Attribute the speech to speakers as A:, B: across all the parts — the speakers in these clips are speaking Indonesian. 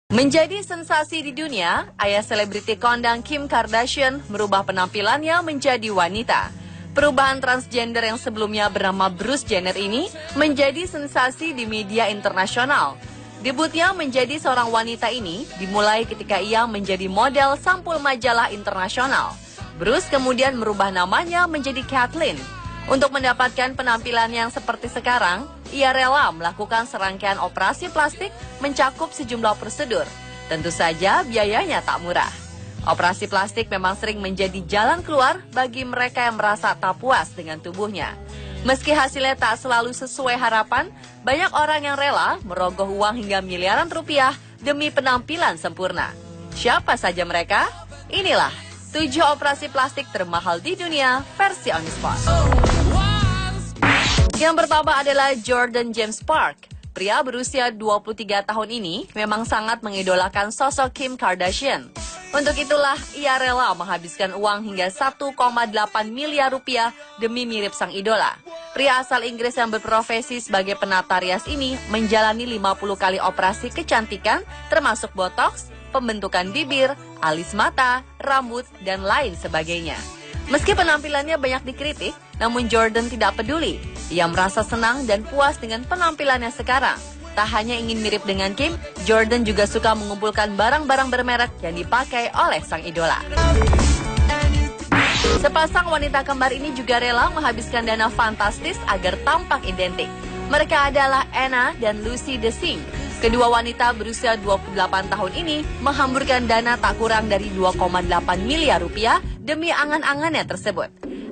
A: Menjadi sensasi di dunia, ayah selebriti kondang Kim Kardashian merubah penampilannya menjadi wanita. Perubahan transgender yang sebelumnya bernama Bruce Jenner ini menjadi sensasi di media internasional. Debutnya menjadi seorang wanita ini dimulai ketika ia menjadi model sampul majalah internasional. Bruce kemudian merubah namanya menjadi Kathleen. Untuk mendapatkan penampilan yang seperti sekarang, ia rela melakukan serangkaian operasi plastik mencakup sejumlah prosedur. Tentu saja biayanya tak murah. Operasi plastik memang sering menjadi jalan keluar bagi mereka yang merasa tak puas dengan tubuhnya. Meski hasilnya tak selalu sesuai harapan, banyak orang yang rela merogoh uang hingga miliaran rupiah demi penampilan sempurna. Siapa saja mereka? Inilah 7 operasi plastik termahal di dunia versi On The Spot. Yang pertama adalah Jordan James Park. Pria berusia 23 tahun ini memang sangat mengidolakan sosok Kim Kardashian. Untuk itulah ia rela menghabiskan uang hingga 1,8 miliar rupiah demi mirip sang idola. Pria asal Inggris yang berprofesi sebagai penata rias ini menjalani 50 kali operasi kecantikan termasuk botox, pembentukan bibir, alis mata, rambut, dan lain sebagainya. Meski penampilannya banyak dikritik, namun Jordan tidak peduli. Ia merasa senang dan puas dengan penampilannya sekarang. Tak hanya ingin mirip dengan Kim, Jordan juga suka mengumpulkan barang-barang bermerek yang dipakai oleh sang idola. Sepasang wanita kembar ini juga rela menghabiskan dana fantastis agar tampak identik. Mereka adalah Anna dan Lucy DeSing. Kedua wanita berusia 28 tahun ini menghamburkan dana tak kurang dari 2,8 miliar rupiah demi angan-angannya tersebut.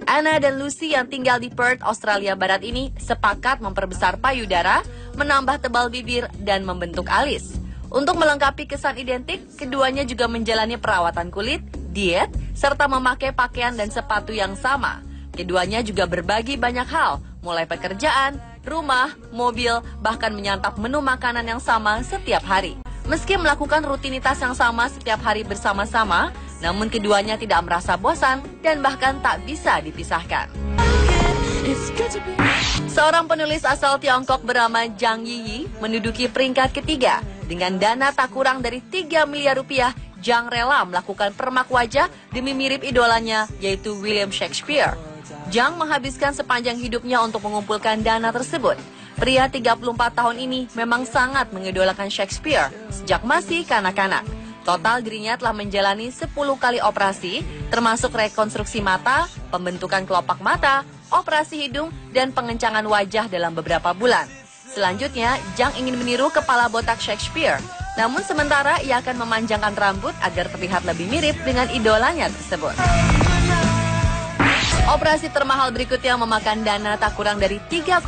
A: Anna dan Lucy yang tinggal di Perth, Australia Barat ini sepakat memperbesar payudara, menambah tebal bibir, dan membentuk alis. Untuk melengkapi kesan identik, keduanya juga menjalani perawatan kulit, diet, serta memakai pakaian dan sepatu yang sama. Keduanya juga berbagi banyak hal, mulai pekerjaan, rumah, mobil, bahkan menyantap menu makanan yang sama setiap hari. Meski melakukan rutinitas yang sama setiap hari bersama-sama, namun keduanya tidak merasa bosan dan bahkan tak bisa dipisahkan. Seorang penulis asal Tiongkok bernama Zhang Yiyi menduduki peringkat ketiga. Dengan dana tak kurang dari 3 miliar rupiah, Zhang rela melakukan permak wajah demi mirip idolanya, yaitu William Shakespeare. Zhang menghabiskan sepanjang hidupnya untuk mengumpulkan dana tersebut. Pria 34 tahun ini memang sangat mengidolakan Shakespeare sejak masih kanak-kanak. Total dirinya telah menjalani 10 kali operasi, termasuk rekonstruksi mata, pembentukan kelopak mata, operasi hidung, dan pengencangan wajah dalam beberapa bulan. Selanjutnya, Zhang ingin meniru kepala botak Shakespeare. Namun sementara ia akan memanjangkan rambut agar terlihat lebih mirip dengan idolanya tersebut. Operasi termahal berikutnya memakan dana tak kurang dari 3,3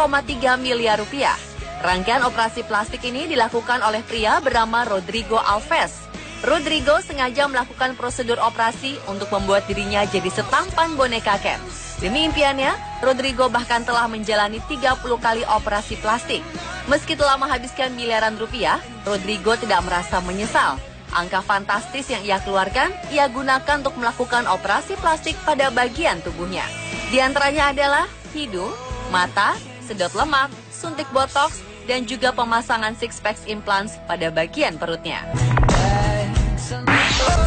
A: miliar rupiah. Rangkaian operasi plastik ini dilakukan oleh pria bernama Rodrigo Alves. Rodrigo sengaja melakukan prosedur operasi untuk membuat dirinya jadi setampan boneka Ken. Demi impiannya, Rodrigo bahkan telah menjalani 30 kali operasi plastik. Meski telah menghabiskan miliaran rupiah, Rodrigo tidak merasa menyesal. Angka fantastis yang ia keluarkan, ia gunakan untuk melakukan operasi plastik pada bagian tubuhnya. Di antaranya adalah hidung, mata, sedot lemak, suntik botox, dan juga pemasangan six-pack implants pada bagian perutnya.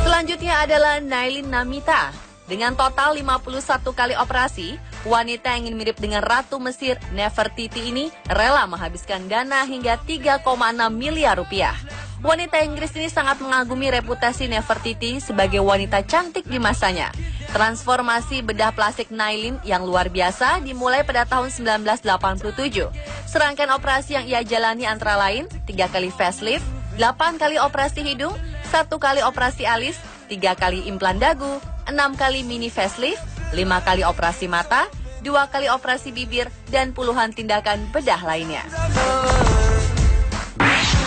A: Selanjutnya adalah Nailin Namita. Dengan total 51 kali operasi, wanita yang ingin mirip dengan Ratu Mesir Nefertiti ini rela menghabiskan dana hingga 3,6 miliar rupiah. Wanita Inggris ini sangat mengagumi reputasi Nefertiti sebagai wanita cantik di masanya. Transformasi bedah plastik Nailin yang luar biasa dimulai pada tahun 1987. Serangkaian operasi yang ia jalani antara lain 3 kali facelift, 8 kali operasi hidung, 1 kali operasi alis, 3 kali implan dagu, 6 kali mini facelift, 5 kali operasi mata, 2 kali operasi bibir, dan puluhan tindakan bedah lainnya.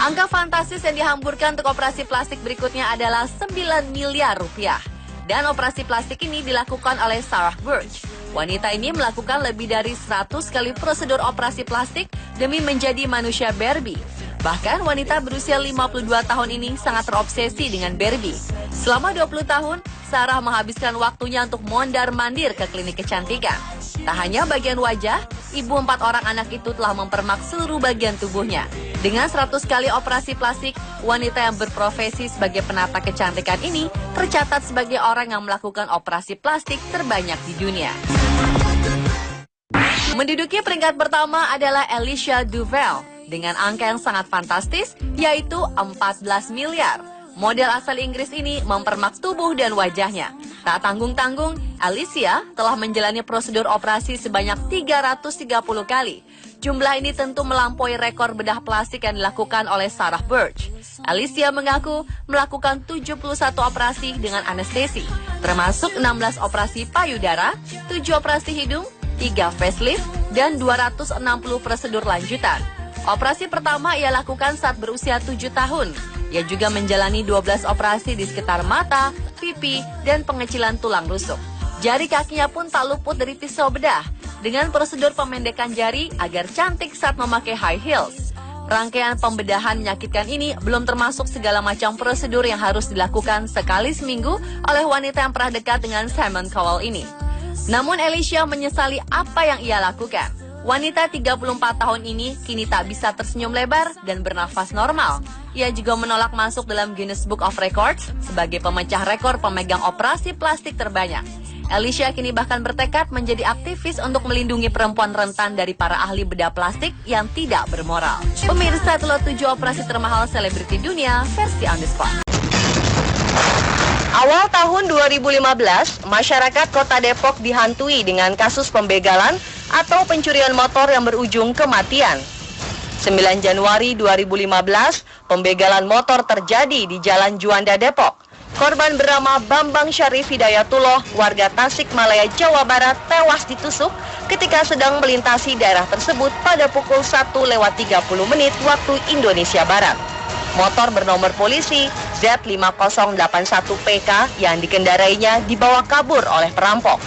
A: Angka fantastis yang dihamburkan untuk operasi plastik berikutnya adalah 9 miliar rupiah. Dan operasi plastik ini dilakukan oleh Sarah Burch. Wanita ini melakukan lebih dari 100 kali prosedur operasi plastik demi menjadi manusia Barbie. Bahkan wanita berusia 52 tahun ini sangat terobsesi dengan Barbie. Selama 20 tahun, Sarah menghabiskan waktunya untuk mondar-mandir ke klinik kecantikan. Tak hanya bagian wajah, ibu 4 orang anak itu telah mempermak seluruh bagian tubuhnya. Dengan 100 kali operasi plastik, wanita yang berprofesi sebagai penata kecantikan ini tercatat sebagai orang yang melakukan operasi plastik terbanyak di dunia. Menduduki peringkat pertama adalah Alicia Duvel dengan angka yang sangat fantastis, yaitu 14 miliar. Model asal Inggris ini mempermak tubuh dan wajahnya. Tak tanggung-tanggung, Alicia telah menjalani prosedur operasi sebanyak 330 kali. Jumlah ini tentu melampaui rekor bedah plastik yang dilakukan oleh Sarah Burch. Alicia mengaku melakukan 71 operasi dengan anestesi, termasuk 16 operasi payudara, 7 operasi hidung, 3 facelift, dan 260 prosedur lanjutan. Operasi pertama ia lakukan saat berusia 7 tahun. Ia juga menjalani 12 operasi di sekitar mata, pipi, dan pengecilan tulang rusuk. Jari kakinya pun tak luput dari pisau bedah, dengan prosedur pemendekan jari agar cantik saat memakai high heels. Rangkaian pembedahan menyakitkan ini belum termasuk segala macam prosedur yang harus dilakukan sekali seminggu oleh wanita yang pernah dekat dengan Simon Cowell ini. Namun Alicia menyesali apa yang ia lakukan. Wanita 34 tahun ini kini tak bisa tersenyum lebar dan bernafas normal. Ia juga menolak masuk dalam Guinness Book of Records sebagai pemecah rekor pemegang operasi plastik terbanyak. Alicia kini bahkan bertekad menjadi aktivis untuk melindungi perempuan rentan dari para ahli bedah plastik yang tidak bermoral. Pemirsa, itulah 7 operasi termahal selebriti dunia versi On The Spot.
B: Awal tahun 2015, masyarakat Kota Depok dihantui dengan kasus pembegalan atau pencurian motor yang berujung kematian. 9 Januari 2015, pembegalan motor terjadi di Jalan Juanda, Depok. Korban bernama Bambang Syarif Hidayatullah, warga Tasikmalaya, Jawa Barat, tewas ditusuk ketika sedang melintasi daerah tersebut pada pukul 1:30 waktu Indonesia Barat. Motor bernomor polisi Z5081PK yang dikendarainya dibawa kabur oleh perampok.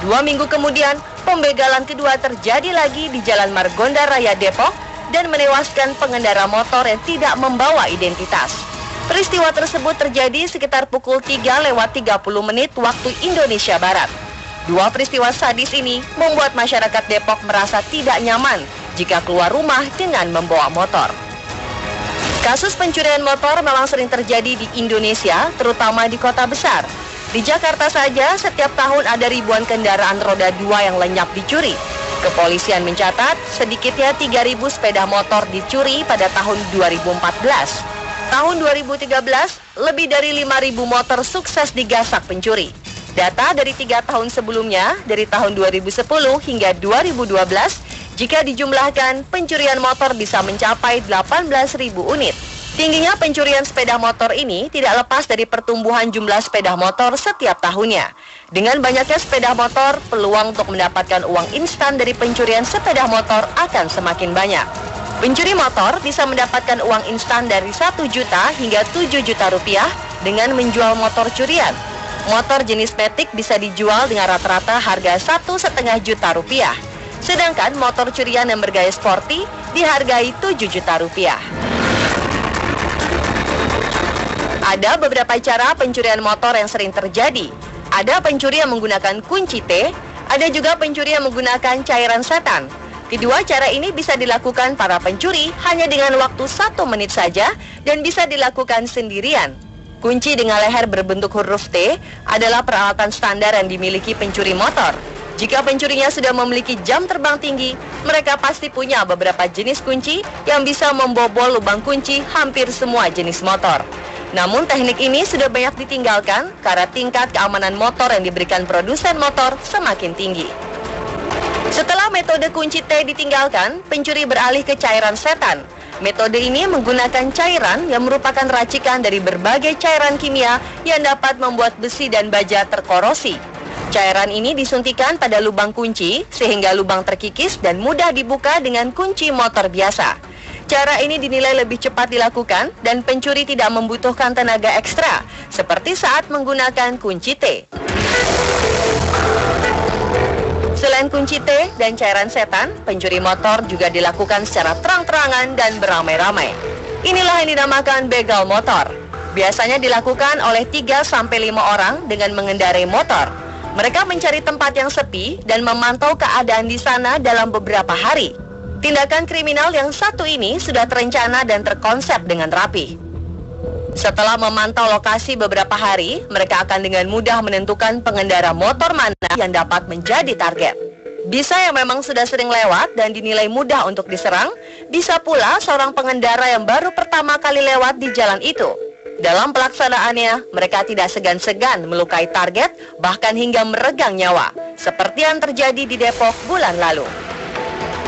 B: 2 minggu kemudian, pembegalan kedua terjadi lagi di Jalan Margonda Raya, Depok, dan menewaskan pengendara motor yang tidak membawa identitas. Peristiwa tersebut terjadi sekitar pukul 3:30 waktu Indonesia Barat. 2 peristiwa sadis ini membuat masyarakat Depok merasa tidak nyaman jika keluar rumah dengan membawa motor. Kasus pencurian motor memang sering terjadi di Indonesia, terutama di kota besar. Di Jakarta saja, setiap tahun ada ribuan kendaraan roda 2 yang lenyap dicuri. Kepolisian mencatat sedikitnya 3.000 sepeda motor dicuri pada tahun 2014. Tahun 2013, lebih dari 5.000 motor sukses digasak pencuri. Data dari 3 tahun sebelumnya, dari tahun 2010 hingga 2012, jika dijumlahkan, pencurian motor bisa mencapai 18.000 unit. Tingginya pencurian sepeda motor ini tidak lepas dari pertumbuhan jumlah sepeda motor setiap tahunnya. Dengan banyaknya sepeda motor, peluang untuk mendapatkan uang instan dari pencurian sepeda motor akan semakin banyak. Pencuri motor bisa mendapatkan uang instan dari 1 juta hingga 7 juta rupiah dengan menjual motor curian. Motor jenis matic bisa dijual dengan rata-rata harga 1,5 juta rupiah. Sedangkan motor curian yang bergaya sporty dihargai 7 juta rupiah. Ada beberapa cara pencurian motor yang sering terjadi. Ada pencuri yang menggunakan kunci T, ada juga pencuri yang menggunakan cairan setan. Kedua cara ini bisa dilakukan para pencuri hanya dengan waktu 1 menit saja dan bisa dilakukan sendirian. Kunci dengan leher berbentuk huruf T adalah peralatan standar yang dimiliki pencuri motor. Jika pencurinya sudah memiliki jam terbang tinggi, mereka pasti punya beberapa jenis kunci yang bisa membobol lubang kunci hampir semua jenis motor. Namun teknik ini sudah banyak ditinggalkan karena tingkat keamanan motor yang diberikan produsen motor semakin tinggi. Setelah metode kunci T ditinggalkan, pencuri beralih ke cairan setan. Metode ini menggunakan cairan yang merupakan racikan dari berbagai cairan kimia yang dapat membuat besi dan baja terkorosi. Cairan ini disuntikan pada lubang kunci sehingga lubang terkikis dan mudah dibuka dengan kunci motor biasa. Cara ini dinilai lebih cepat dilakukan dan pencuri tidak membutuhkan tenaga ekstra seperti saat menggunakan kunci T. Selain kunci T dan cairan setan, pencuri motor juga dilakukan secara terang-terangan dan beramai-ramai. Inilah yang dinamakan begal motor. Biasanya dilakukan oleh 3-5 orang dengan mengendarai motor. Mereka mencari tempat yang sepi dan memantau keadaan di sana dalam beberapa hari. Tindakan kriminal yang satu ini sudah terencana dan terkonsep dengan rapi. Setelah memantau lokasi beberapa hari, mereka akan dengan mudah menentukan pengendara motor mana yang dapat menjadi target. Bisa yang memang sudah sering lewat dan dinilai mudah untuk diserang, bisa pula seorang pengendara yang baru pertama kali lewat di jalan itu. Dalam pelaksanaannya, mereka tidak segan-segan melukai target, bahkan hingga meregang nyawa, seperti yang terjadi di Depok bulan lalu.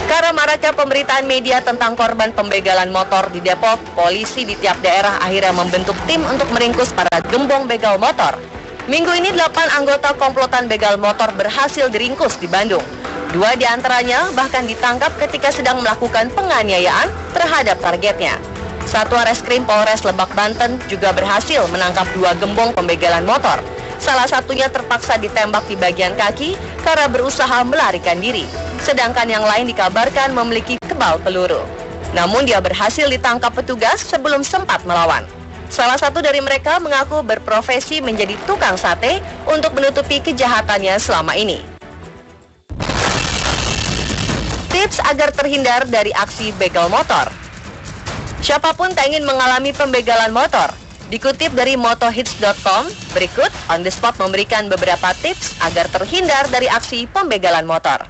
B: Karena maraknya pemberitaan media tentang korban pembegalan motor di Depok, polisi di tiap daerah akhirnya membentuk tim untuk meringkus para gembong begal motor. Minggu ini 8 anggota komplotan begal motor berhasil diringkus di Bandung. 2 diantaranya bahkan ditangkap ketika sedang melakukan penganiayaan terhadap targetnya. Satuan Reskrim Polres Lebak, Banten juga berhasil menangkap 2 gembong pembegalan motor. Salah satunya terpaksa ditembak di bagian kaki karena berusaha melarikan diri. Sedangkan yang lain dikabarkan memiliki kebal peluru. Namun dia berhasil ditangkap petugas sebelum sempat melawan. Salah satu dari mereka mengaku berprofesi menjadi tukang sate untuk menutupi kejahatannya selama ini. Tips agar terhindar dari aksi begal motor. Siapapun tak ingin mengalami pembegalan motor. Dikutip dari motohits.com, berikut on the spot memberikan beberapa tips agar terhindar dari aksi pembegalan motor.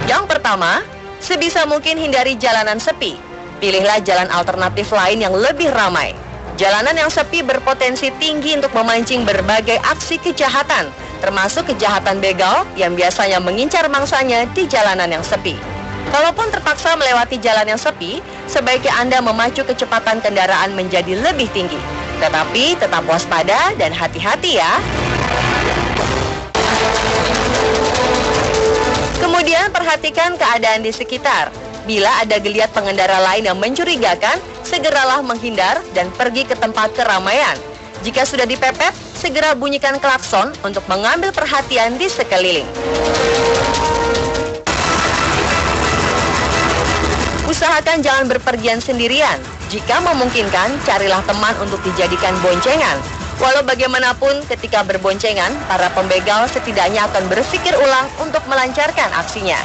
B: Yang pertama, sebisa mungkin hindari jalanan sepi. Pilihlah jalan alternatif lain yang lebih ramai. Jalanan yang sepi berpotensi tinggi untuk memancing berbagai aksi kejahatan, termasuk kejahatan begal yang biasanya mengincar mangsanya di jalanan yang sepi. Kalaupun terpaksa melewati jalan yang sepi, sebaiknya Anda memacu kecepatan kendaraan menjadi lebih tinggi. Tetapi tetap waspada dan hati-hati ya. Kemudian perhatikan keadaan di sekitar. Bila ada geliat pengendara lain yang mencurigakan, segeralah menghindar dan pergi ke tempat keramaian. Jika sudah dipepet, segera bunyikan klakson untuk mengambil perhatian di sekeliling. Usahakan jangan berpergian sendirian. Jika memungkinkan, carilah teman untuk dijadikan boncengan. Walau bagaimanapun, ketika berboncengan, para pembegal setidaknya akan berpikir ulang untuk melancarkan aksinya.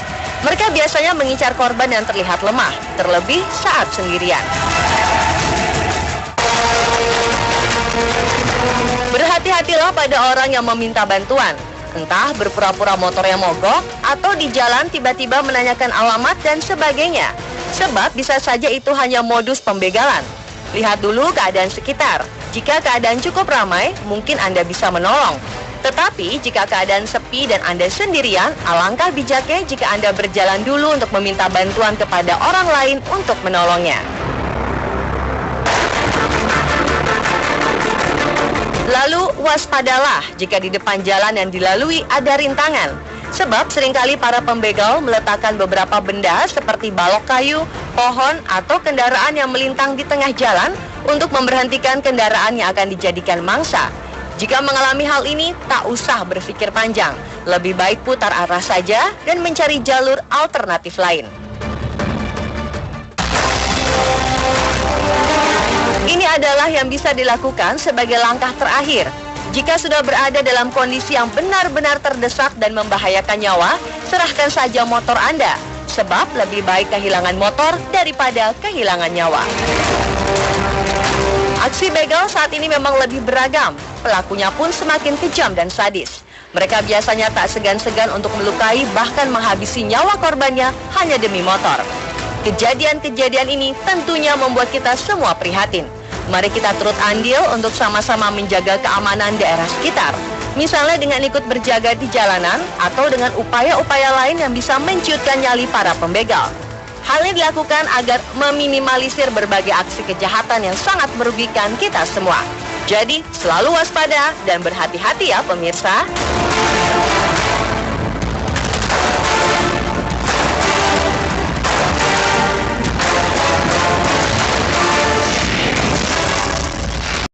B: Mereka biasanya mengincar korban yang terlihat lemah, terlebih saat sendirian. Berhati-hatilah pada orang yang meminta bantuan. Entah berpura-pura motornya mogok, atau di jalan tiba-tiba menanyakan alamat dan sebagainya. Sebab bisa saja itu hanya modus pembegalan. Lihat dulu keadaan sekitar. Jika keadaan cukup ramai, mungkin Anda bisa menolong. Tetapi jika keadaan sepi dan Anda sendirian, alangkah bijaknya jika Anda berjalan dulu untuk meminta bantuan kepada orang lain untuk menolongnya. Lalu waspadalah jika di depan jalan yang dilalui ada rintangan. Sebab seringkali para pembegal meletakkan beberapa benda seperti balok kayu, pohon, atau kendaraan yang melintang di tengah jalan untuk memberhentikan kendaraan yang akan dijadikan mangsa. Jika mengalami hal ini, tak usah berpikir panjang. Lebih baik putar arah saja dan mencari jalur alternatif lain. Ini adalah yang bisa dilakukan sebagai langkah terakhir. Jika sudah berada dalam kondisi yang benar-benar terdesak dan membahayakan nyawa, serahkan saja motor Anda. Sebab lebih baik kehilangan motor daripada kehilangan nyawa. Aksi begal saat ini memang lebih beragam. Pelakunya pun semakin kejam dan sadis. Mereka biasanya tak segan-segan untuk melukai bahkan menghabisi nyawa korbannya hanya demi motor. Kejadian-kejadian ini tentunya membuat kita semua prihatin. Mari kita turut andil untuk sama-sama menjaga keamanan daerah sekitar. Misalnya dengan ikut berjaga di jalanan atau dengan upaya-upaya lain yang bisa menciutkan nyali para pembegal. Hal ini dilakukan agar meminimalisir berbagai aksi kejahatan yang sangat merugikan kita semua. Jadi, selalu waspada dan berhati-hati ya pemirsa.